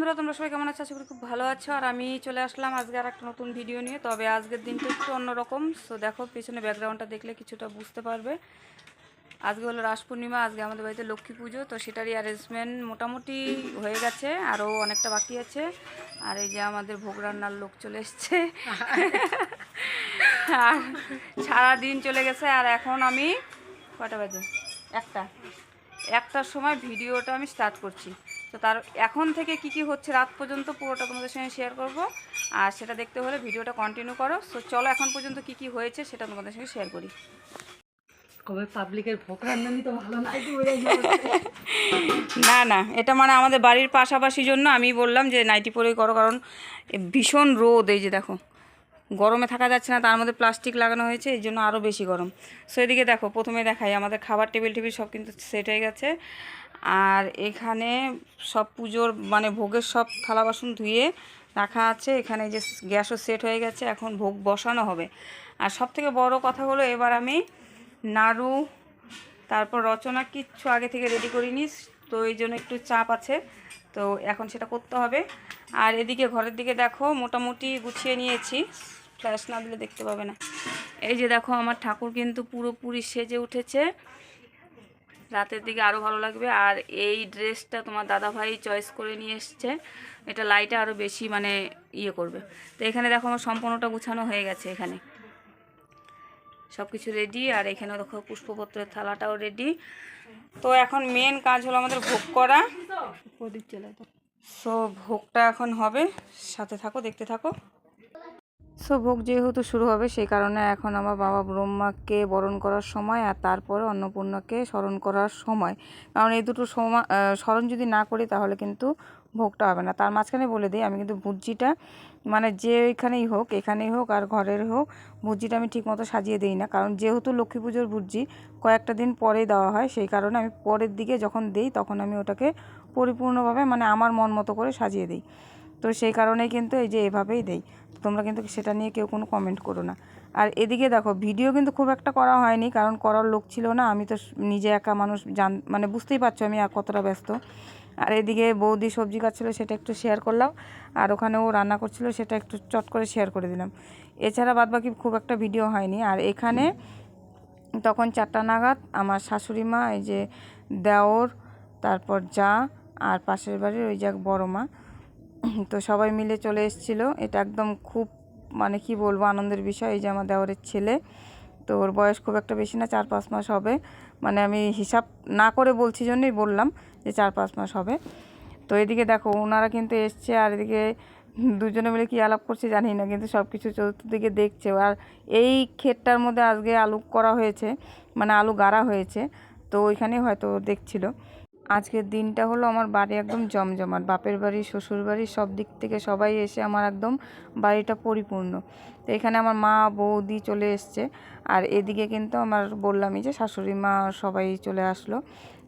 বন্ধুরা, তোমরা সবাই কেমন আছো? আশা করি খুব ভালো আছো। আর আমি চলে আসলাম আজকে আর একটা নতুন ভিডিও নিয়ে। তবে আজকের দিনটা একটু অন্যরকম। সো দেখো, পেছনে ব্যাকগ্রাউন্ডটা দেখলে কিছুটা বুঝতে পারবে। আজকে হলো রাস পূর্ণিমা, আজকে আমাদের বাড়িতে লক্ষ্মী পুজো। তো সেটারই অ্যারেঞ্জমেন্ট মোটামুটি হয়ে গেছে, আরও অনেকটা বাকি আছে। আর এই যে আমাদের ভোগ রান্নার লোক চলে এসছে। আর সারাদিন চলে গেছে। আর এখন আমি কটা বাজে? একটার সময় ভিডিওটা আমি স্টার্ট করছি। তো তার এখন থেকে কি হচ্ছে রাত পর্যন্ত পুরোটা তোমাদের সঙ্গে শেয়ার করব। আর সেটা দেখতে হলে ভিডিওটা কন্টিনিউ করো। সো চলো এখন পর্যন্ত কি হয়েছে সেটা তোমাদের সঙ্গে শেয়ার করি। কবে পাবলিকের ভোগ রান্নানি তো ভালো নাই। না না, এটা মানে আমাদের বাড়ির পাশাপাশি জন্য আমি বললাম যে নাইটি পরেই করো, কারণ ভীষণ রোদ। এই যে দেখো, গরমে থাকা যাচ্ছে না, তার মধ্যে প্লাস্টিক লাগানো হয়েছে, এই জন্য আরও বেশি গরম। সো এদিকে দেখো, প্রথমে দেখাই আমাদের খাবার টেবিল সব কিন্তু সেট হয়ে গেছে। আর এখানে সব পুজোর মানে ভোগের সব থালা বাসন ধুয়ে রাখা আছে। এখানে যে গ্যাসও সেট হয়ে গেছে, এখন ভোগ বসানো হবে। আর সব থেকে বড় কথা হলো, এবার আমি নাড়ু তারপর রচনা কিচ্ছু আগে থেকে রেডি করিনি। তো এই জন্য একটু চাপ আছে, তো এখন সেটা করতে হবে। আর এদিকে ঘরের দিকে দেখো, মোটামুটি গুছিয়ে নিয়েছি। ফ্ল্যাশ না দিলে দেখতে পাবে না। এই যে দেখো, আমার ঠাকুর কিন্তু পুরোপুরি সেজে উঠেছে। রাতের দিকে আরও ভালো লাগবে। আর এই ড্রেসটা তোমার দাদাভাই চয়েস করে নিয়ে এসছে, এটা লাইটে আরও বেশি মানে ইয়ে করবে। তো এখানে দেখো, আমার সম্পূর্ণটা গুছানো হয়ে গেছে। এখানে সব কিছু রেডি। আর এখানে দেখো পুষ্পপত্রের থালাটাও রেডি। তো এখন মেন কাজ হলো আমাদের ভোগ করা। প্রদীপ জ্বালায় তো। সো ভোগটা এখন হবে, সাথে থাকো, দেখতে থাকো। সো ভোগ যেহেতু শুরু হবে, সেই কারণে এখন আমার বাবা ব্রহ্মাকে বরণ করার সময়, আর তারপরে অন্নপূর্ণাকে স্মরণ করার সময়। কারণ এই দুটো সময় স্মরণ যদি না করি তাহলে কিন্তু ভোগটা হবে না। তার মাঝখানে বলে দিই, আমি কিন্তু ভুজিটা মানে যে ওইখানেই হোক, এখানেই হোক আর ঘরের হোক, ভুজিটা আমি ঠিকমতো সাজিয়ে দিই না। কারণ যেহেতু লক্ষ্মী পুজোর ভুজি কয়েকটা দিন পরেই দেওয়া হয়, সেই কারণে আমি পরের দিকে যখন দিই তখন আমি ওটাকে পরিপূর্ণভাবে মানে আমার মন মতো করে সাজিয়ে দিই। তো সেই কারণেই কিন্তু এই যে এভাবেই দেই। তোমরা কিন্তু সেটা নিয়ে কেউ কোনো কমেন্ট করো না। আর এদিকে দেখো, ভিডিও কিন্তু খুব একটা করা হয়নি, কারণ করার লোক ছিল না। আমি তো নিজে একা মানুষ, মানে বুঝতেই পারছো আমি কতটা ব্যস্ত। আর এদিকে বৌদি সবজি কাটছিল, সেটা একটু শেয়ার করলাম। আর ওখানে ও রান্না করছিল, সেটা একটু চট করে শেয়ার করে দিলাম। এছাড়া বাদবাকি খুব একটা ভিডিও হয়নি। আর এখানে তখন 4টা নাগাদ আমার শাশুড়ি মা, এই যে দেওর, তারপর যা, আর পাশের বাড়ির ওই যে বড় মা, তো সবাই মিলে চলে এসেছিলো। এটা একদম খুব মানে কি বলবো আনন্দের বিষয়। এই যে আমার দেওরের ছেলে, তো ওর বয়স খুব একটা বেশি না, 4-5 মাস হবে। মানে আমি হিসাব না করে বলছি জন্যই বললাম যে 4-5 মাস হবে। তো এদিকে দেখো, ওনারা কিন্তু এসছে। আর এদিকে দুজনে মিলে কি আলাপ করছে জানি না, কিন্তু সব কিছু চতুর্দিকে দেখছে। আর এই ক্ষেতটার মধ্যে আজকে আলু করা হয়েছে, মানে আলু গাড়া হয়েছে, তো ওইখানেই হয়তো দেখছিল। আজকের দিনটা হলো আমার বাড়ি একদম জমজমাট। বাপের বাড়ি, শ্বশুর বাড়ি, সব দিক থেকে সবাই এসে আমার একদম বাড়িটা পরিপূর্ণ। তো এখানে আমার মা বৌদি চলে এসছে। আর এদিকে কিন্তু আমার বললামই যে শাশুড়ি মা সবাই চলে আসলো।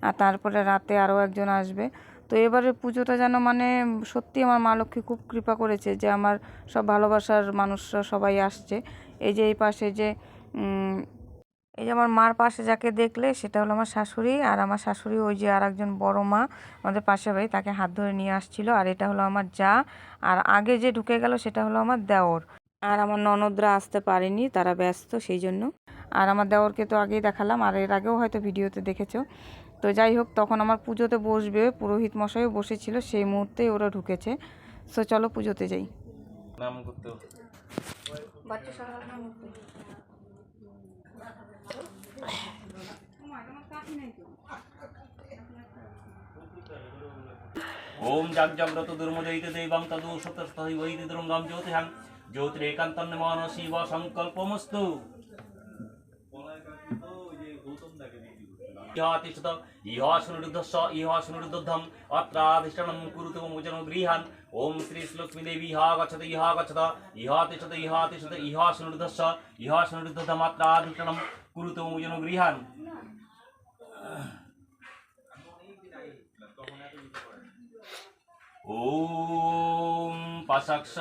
আর তারপরে রাতে আরও একজন আসবে। তো এবারে পুজোটা যেন মানে সত্যি আমার মা লক্ষ্মী খুব কৃপা করেছে যে আমার সব ভালোবাসার মানুষরা সবাই আসছে। এই যে এই পাশে যে এই যে আমার মার পাশে যাকে দেখলে, সেটা হলো আমার শাশুড়ি। আর আমার শাশুড়ি ওই যে আর একজন বড় মা আমাদের পাশে বাড়ি, তাকে হাত ধরে নিয়ে আসছিল। আর এটা হলো আমার যা। আর আগে যে ঢুকে গেল সেটা হলো আমার দেওর। আর আমার ননদরা আসতে পারেনি, তারা ব্যস্ত সেই জন্য। আর আমার দেওরকে তো আগেই দেখালাম, আর এর আগেও হয়তো ভিডিওতে দেখেছো। তো যাই হোক, তখন আমার পুজোতে বসবে, পুরোহিত মশাইও বসেছিল, সেই মুহূর্তেই ওরা ঢুকেছে। সো চলো পুজোতে যাই। নাম করতে বাচ্চা সকাল নাম করতে ओम जाग्रत दुर्मदयित देवं तदु सतस्तहि वैति दुर्गम ज्योतिहं ज्योतिरेकान्तं मानसीव संकल्पमस्तु इहातिष्ठत इहासनुरुद्धस्स इहासनुरुद्धं अत्राधिष्ठानं कुरुते मोचनं गृहान् ओम श्री लक्ष्मी देवी गच्छत इहातिष्ठत इहातिष्ठत इहासनुरुद्धस्स इहासनुरुद्धं अत्राधिष्ठानं कुरुते मोचनं गृहान् ওম পাশাক্ষ।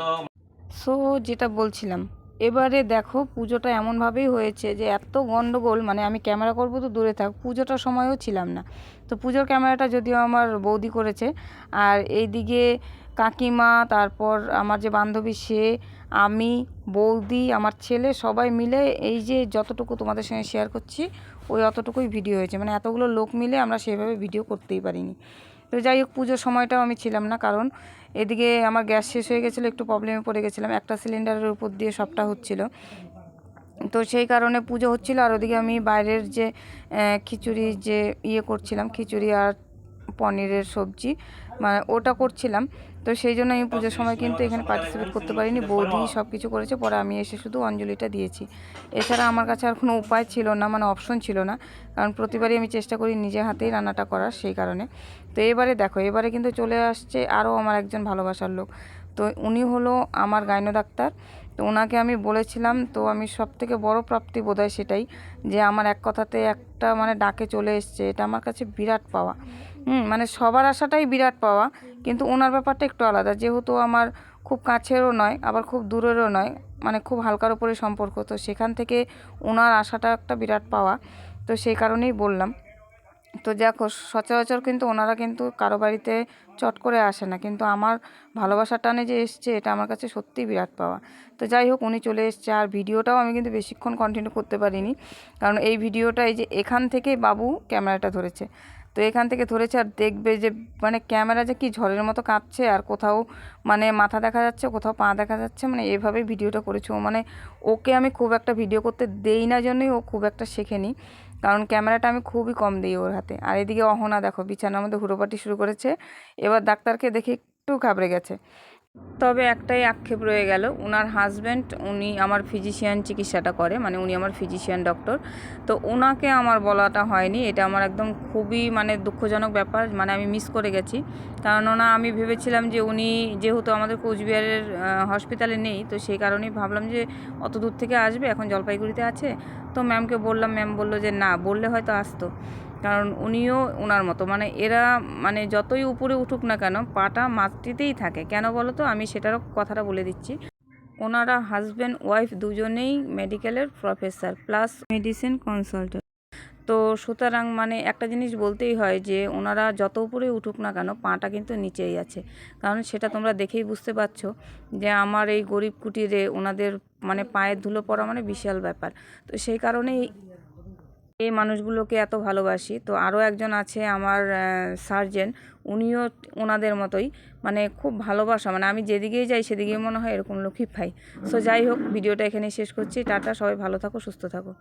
সো যেটা বলছিলাম, এবারে দেখো পুজোটা এমনভাবেই হয়েছে যে এত গন্ডগোল, মানে আমি ক্যামেরা করব তো দূরে থাক, পুজোটার সময়ও ছিলাম না। তো পুজোর ক্যামেরাটা যদিও আমার বৌদি করেছে। আর এইদিকে কাকিমা, তারপর আমার যে বান্ধবী সে, আমি, বৌদি, আমার ছেলে সবাই মিলে এই যে যতটুকু তোমাদের সঙ্গে শেয়ার করছি ওই অতটুকুই ভিডিও হয়েছে। মানে এতগুলো লোক মিলে আমরা সেভাবে ভিডিও করতেই পারিনি। তো যাই হোক, পুজোর সময়টাও আমি ছিলাম না, কারণ এদিকে আমার গ্যাস শেষ হয়ে গেছিলো, একটু প্রবলেমে পড়ে গেছিলাম, একটা সিলিন্ডারের উপর দিয়ে সবটা হচ্ছিল। তো সেই কারণে পুজো হচ্ছিল, আর ওদিকে আমি বাইরের যে খিচুড়ি যে করছিলাম, খিচুড়ি আর পনিরের সবজি, মানে ওটা করছিলাম। তো সেই জন্য আমি পুজোর সময় কিন্তু এখানে পার্টিসিপেট করতে পারিনি, বৌদি সব কিছু করেছে, পরে আমি এসে শুধু অঞ্জলিটা দিয়েছি। এছাড়া আমার কাছে আর কোনো উপায় ছিল না, মানে অপশন ছিল না, কারণ প্রতিবারই আমি চেষ্টা করি নিজে হাতেই রান্নাটা করার, সেই কারণে। তো এবারে দেখো, এবারে কিন্তু চলে আসছে আরও আমার একজন ভালোবাসার লোক। তো উনি হলো আমার গাইনো ডাক্তার। তো ওনাকে আমি বলেছিলাম, তো আমি সবথেকে বড় প্রাপ্তি বোধহয় সেটাই, যে আমার এক কথাতে একটা মানে ডাকে চলে এসছে, এটা আমার কাছে বিরাট পাওয়া। মানে সবার আশাটাই বিরাট পাওয়া, কিন্তু ওনার ব্যাপারটা একটু আলাদা, যেহেতু আমার খুব কাছেরও নয় আবার খুব দূরেরও নয়, মানে খুব হালকার উপরে সম্পর্ক। তো সেখান থেকে ওনার আশাটা একটা বিরাট পাওয়া, তো সেই কারণেই বললাম। তো দেখো, সচরাচর কিন্তু ওনারা কিন্তু কারো বাড়িতে চট করে আসে না, কিন্তু আমার ভালোবাসার টানে যে এসছে, এটা আমার কাছে সত্যিই বিরাট পাওয়া। তো যাই হোক, উনি চলে এসছে, আর ভিডিওটাও আমি কিন্তু বেশিক্ষণ কন্টিনিউ করতে পারিনি, কারণ এই ভিডিওটা এই যে এখান থেকে বাবু ক্যামেরাটা ধরেছে, তো এখান থেকে ধরেছে, আর দেখবে যে মানে ক্যামেরা যে কি ঝড়ের মতো কাঁপছে, আর কোথাও মানে মাথা দেখা যাচ্ছে, কোথাও পা দেখা যাচ্ছে, মানে এভাবেই ভিডিওটা করেছে ও। মানে ওকে আমি খুব একটা ভিডিও করতে দেই না জন্যই ও খুব একটা শেখেনি, কারণ ক্যামেরাটা আমি খুবই কম দিই ওর হাতে। আর এদিকে অহনা দেখো বিছানার মধ্যে হুড়োপাটি শুরু করেছে, এবার ডাক্তারকে দেখে একটু ঘাবড়ে গেছে। তবে একটাই আক্ষেপ রয়ে গেল, ওনার হাজব্যান্ড, উনি আমার ফিজিশিয়ান চিকিৎসাটা করে, মানে উনি আমার ফিজিশিয়ান ডক্টর, তো ওনাকে আমার বলাটা হয়নি, এটা আমার একদম খুবই মানে দুঃখজনক ব্যাপার, মানে আমি মিস করে গেছি। কারণ আমি ভেবেছিলাম যে উনি যেহেতু আমাদের কোচবিহারের হসপিটালে নেই, তো সেই কারণেই ভাবলাম যে অত দূর থেকে আসবে, এখন জলপাইগুড়িতে আছে। তো ম্যামকে বললাম, ম্যাম বললো যে না, বললে হয়তো আসতো, কারণ উনিও ওনার মতো, মানে এরা মানে যতই উপরে উঠুক না কেন পাটা মাটিতেই থাকে। কেন বলো তো, আমি সেটারও কথাটা বলে দিচ্ছি। ওনারা হাজব্যান্ড ওয়াইফ দুজনেই মেডিকেলের প্রফেসর প্লাস মেডিসিন কনসালটেন্ট। তো সুতরাং মানে একটা জিনিস বলতেই হয় যে ওনারা যত উপরে উঠুক না কেন পাটা কিন্তু নিচেই আছে, কারণ সেটা তোমরা দেখেই বুঝতে পারছো যে আমার এই গরিব কুটিরে ওনাদের মানে পায়ের ধুলো পড়া মানে বিশাল ব্যাপার। তো সেই কারণেই এই মানুষগুলোকে এত ভালোবাসি। তো আরও একজন আছে আমার সার্জেন, উনিও ওনাদের মতোই, মানে খুব ভালোবাসা, মানে আমি যেদিকেই যাই সেদিকেই মনে হয় এরকম লোকই পাই। সো যাই হোক, ভিডিওটা এখানেই শেষ করছি। টাটা, সবাই ভালো থাকো, সুস্থ থাকো।